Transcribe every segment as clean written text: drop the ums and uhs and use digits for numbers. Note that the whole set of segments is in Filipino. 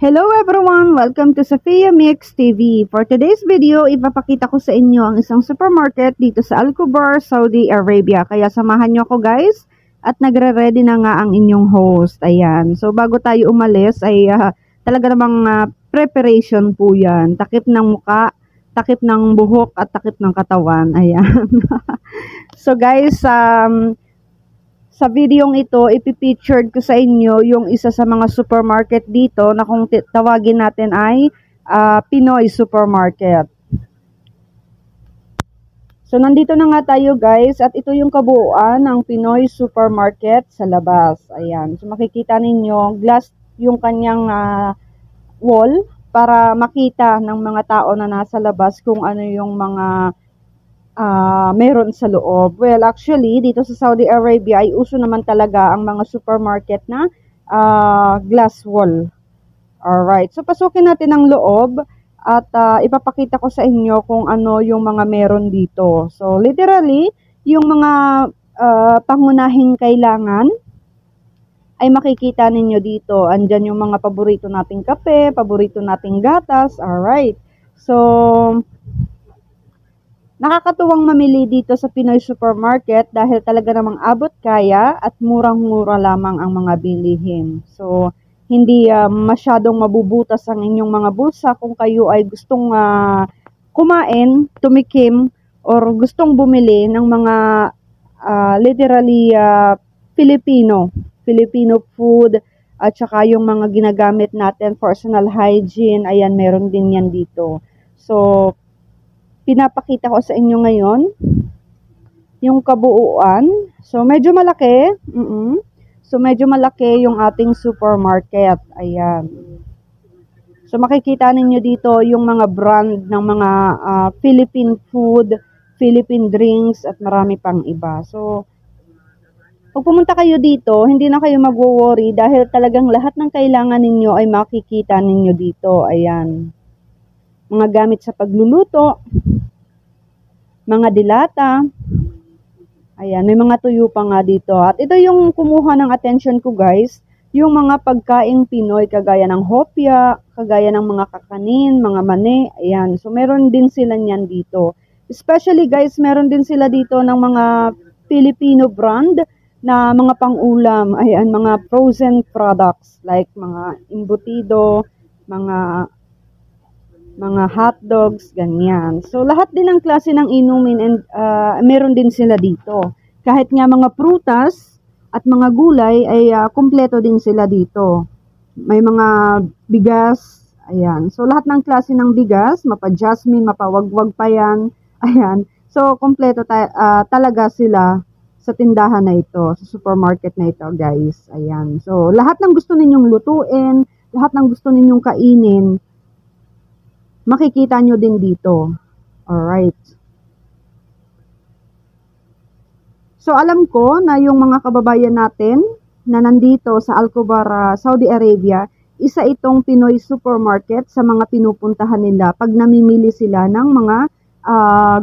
Hello everyone! Welcome to Safia Mix TV. For today's video, ipapakita ko sa inyo ang isang supermarket dito sa Al-Kubar, Saudi Arabia. Kaya samahan nyo ako guys at nagre-ready na nga ang inyong host. Ayan. So bago tayo umalis ay talaga namang preparation po yan. Takip ng muka, takip ng buhok at takip ng katawan. Ayan. So guys, sa videong ito, ipipictured ko sa inyo yung isa sa mga supermarket dito na kung tawagin natin ay Pinoy Supermarket. So, nandito na nga tayo guys at ito yung kabuuan ng Pinoy Supermarket sa labas. Ayan. So, makikita ninyo, glass yung kanyang wall para makita ng mga tao na nasa labas kung ano yung mga meron sa loob. Well, actually, dito sa Saudi Arabia ay uso naman talaga ang mga supermarket na glass wall. Alright, so pasukin natin ang loob at ipapakita ko sa inyo kung ano yung mga meron dito. So, literally, yung mga pangunahing kailangan ay makikita ninyo dito. Andyan yung mga paborito nating kape, paborito nating gatas. Alright, so nakakatuwang mamili dito sa Pinoy Supermarket dahil talaga namang abot kaya at murang-mura lamang ang mga bilihin. So, hindi masyadong mabubutas ang inyong mga bulsa kung kayo ay gustong kumain, tumikim, or gustong bumili ng mga literally Filipino food at saka yung mga ginagamit natin, personal hygiene, ayan, meron din yan dito. So, pinapakita ko sa inyo ngayon yung kabuuan. So, medyo malaki. So, medyo malaki yung ating supermarket. Ayan. So, makikita ninyo dito yung mga brand ng mga Philippine food, Philippine drinks, at marami pang iba. So, pag pumunta kayo dito, hindi na kayo mag-worry dahil talagang lahat ng kailangan ninyo ay makikita ninyo dito. Ayan. Mga gamit sa pagluluto, mga dilata, ayan, may mga tuyo pa nga dito. At ito yung kumuha ng attention ko guys, yung mga pagkaing Pinoy, kagaya ng hopya, kagaya ng mga kakanin, mga mani, ayan. So, meron din sila niyan dito. Especially guys, meron din sila dito ng mga Filipino brand na mga pang-ulam, ayan, mga frozen products, like mga embutido, mga hot dogs, ganyan. So, lahat din ng klase ng inumin and meron din sila dito. Kahit nga mga prutas at mga gulay ay kumpleto din sila dito. May mga bigas, ayan. So, lahat ng klase ng bigas, mapa-jasmine, mapawagwag pa yan, ayan. So, kumpleto talaga sila sa tindahan na ito, sa supermarket na ito, guys. Ayan. So, lahat ng gusto ninyong lutuin, lahat ng gusto ninyong kainin, makikita nyo din dito. Alright. So, alam ko na yung mga kababayan natin na nandito sa Al-Kubar, Saudi Arabia, isa itong Pinoy supermarket sa mga pinupuntahan nila pag namimili sila ng mga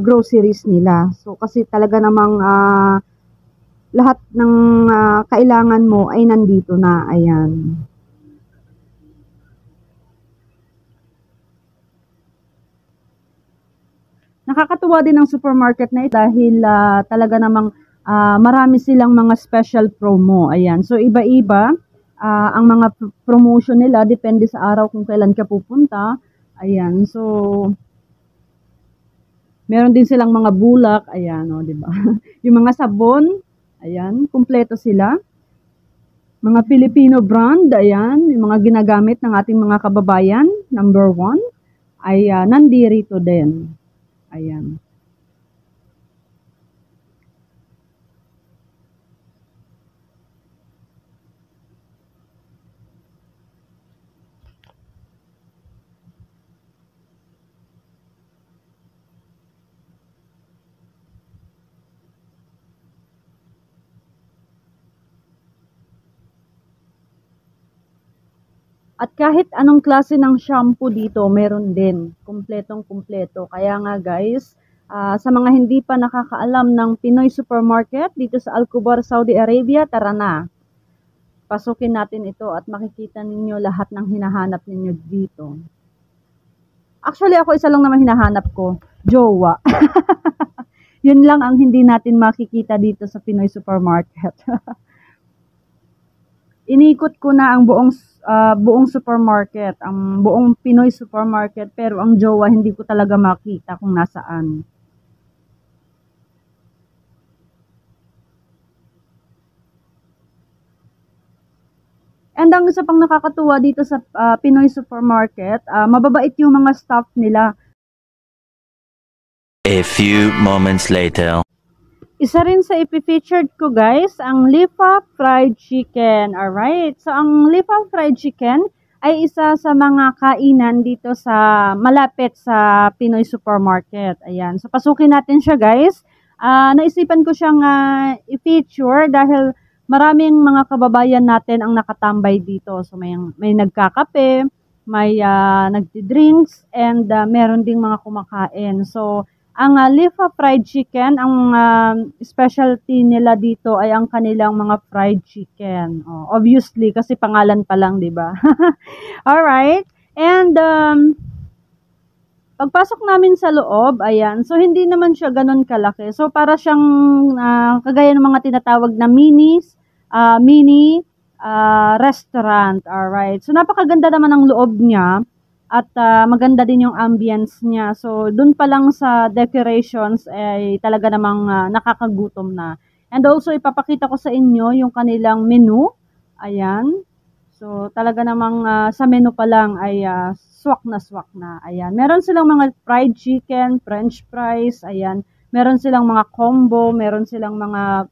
groceries nila. So, kasi talaga namang lahat ng kailangan mo ay nandito na. Ayan. Nakakatuwa din ang supermarket na ito dahil talaga namang marami silang mga special promo. Ayan. So, iba-iba ang mga promotion nila. Depende sa araw kung kailan ka pupunta. Ayan. So, meron din silang mga bulak. Ayan, o, diba? Yung mga sabon, ayan, kumpleto sila. Mga Filipino brand, ayan, yung mga ginagamit ng ating mga kababayan, number 1, ay nandito din. Ayan. At kahit anong klase ng shampoo dito, meron din. Kumpletong-kumpleto. Kaya nga guys, sa mga hindi pa nakakaalam ng Pinoy Supermarket dito sa Al-Kubar, Saudi Arabia, tara na. Pasukin natin ito at makikita ninyo lahat ng hinahanap ninyo dito. Actually, ako isa lang naman hinahanap ko, jowa. Yun lang ang hindi natin makikita dito sa Pinoy Supermarket. Inikot ko na ang buong supermarket, ang buong Pinoy Supermarket, pero ang jowa hindi ko talaga makita kung nasaan. And ang isa pang nakakatuwa dito sa Pinoy Supermarket, mababait yung mga staff nila. A few moments later. Isa rin sa ipifeatured ko guys, ang Lifa Fried Chicken. Alright, so ang Lifa Fried Chicken ay isa sa mga kainan dito sa malapit sa Pinoy Supermarket. Ayan, so pasukin natin siya guys. Naisipan ko siyang i-feature dahil maraming mga kababayan natin ang nakatambay dito. So may nagkakape, may nagdi-drinks, and meron ding mga kumakain. So ang Lifa Fried Chicken, ang specialty nila dito ay ang kanilang mga fried chicken. Obviously, kasi pangalan pa lang, di ba? Alright. And pagpasok namin sa loob, ayan, so hindi naman siya ganun kalaki. So para siyang kagaya ng mga tinatawag na mini restaurant. Alright. So napakaganda naman ang loob niya. At maganda din yung ambience niya. So, dun pa lang sa decorations ay talaga namang nakakagutom na. And also, ipapakita ko sa inyo yung kanilang menu. Ayan. So, talaga namang sa menu pa lang ay swak na. Ayan. Meron silang mga fried chicken, french fries. Ayan. Meron silang mga combo. Meron silang mga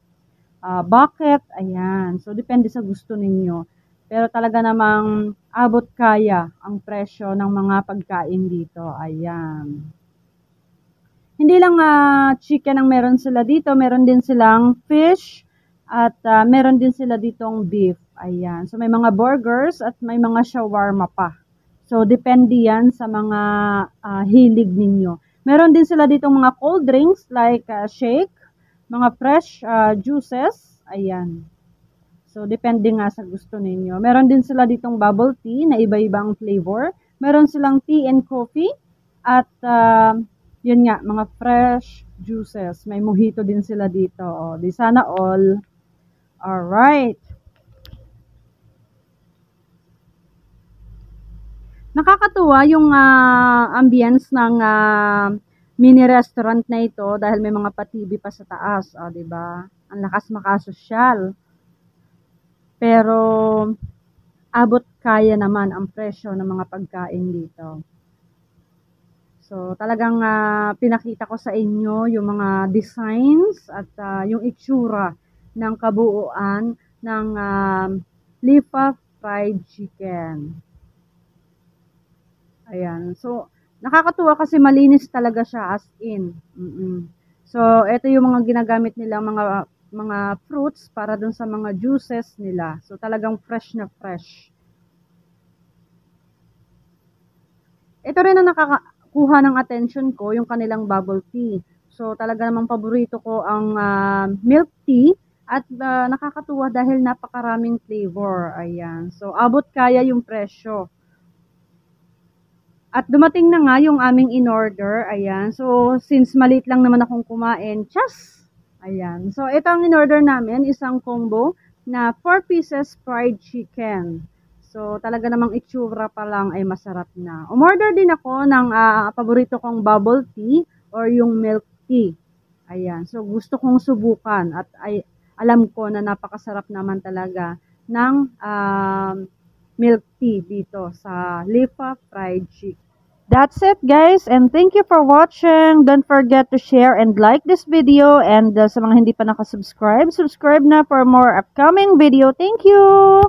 bucket. Ayan. So, depende sa gusto ninyo. Pero talaga namang abot kaya ang presyo ng mga pagkain dito. Ayan. Hindi lang chicken ang meron sila dito. Meron din silang fish at meron din sila ditong beef. Ayan. So may mga burgers at may mga shawarma pa. So depende yan sa mga hilig ninyo. Meron din sila ditong mga cold drinks like shake, mga fresh juices. Ayan. So, depende nga sa gusto ninyo. Meron din sila ditong bubble tea na iba-ibang flavor. Meron silang tea and coffee. At, yun nga, mga fresh juices. May mojito din sila dito. O, di sana all. Alright. Nakakatuwa yung ambience ng mini restaurant na ito dahil may mga pa-TV pa sa taas. O, diba? Ang lakas makasosyal. Pero abot kaya naman ang presyo ng mga pagkain dito. So talagang pinakita ko sa inyo yung mga designs at yung itsura ng kabuuan ng Lifa Fried Chicken. Ayan. So nakakatuwa kasi malinis talaga siya as in. So ito yung mga ginagamit nila mga fruits para dun sa mga juices nila. So, talagang fresh na fresh. Ito rin ang nakakakuha ng attention ko, yung kanilang bubble tea. So, talaga namang paborito ko ang milk tea at nakakatuwa dahil napakaraming flavor. Ayan. So, abot kaya yung presyo. At dumating na nga yung aming in-order. Ayan. So, since maliit lang naman akong kumain, ayan. So, ito ang in-order namin, isang combo na 4 pieces fried chicken. So, talaga namang itsura pa lang ay masarap na. Umorder din ako ng paborito kong bubble tea or yung milk tea. Ayan. So, gusto kong subukan at alam ko na napakasarap naman talaga ng milk tea dito sa Lifa Fried Chicken. That's it guys, and thank you for watching. Don't forget to share and like this video, and sa mga hindi pa nakasubscribe, subscribe na for more upcoming video. Thank you!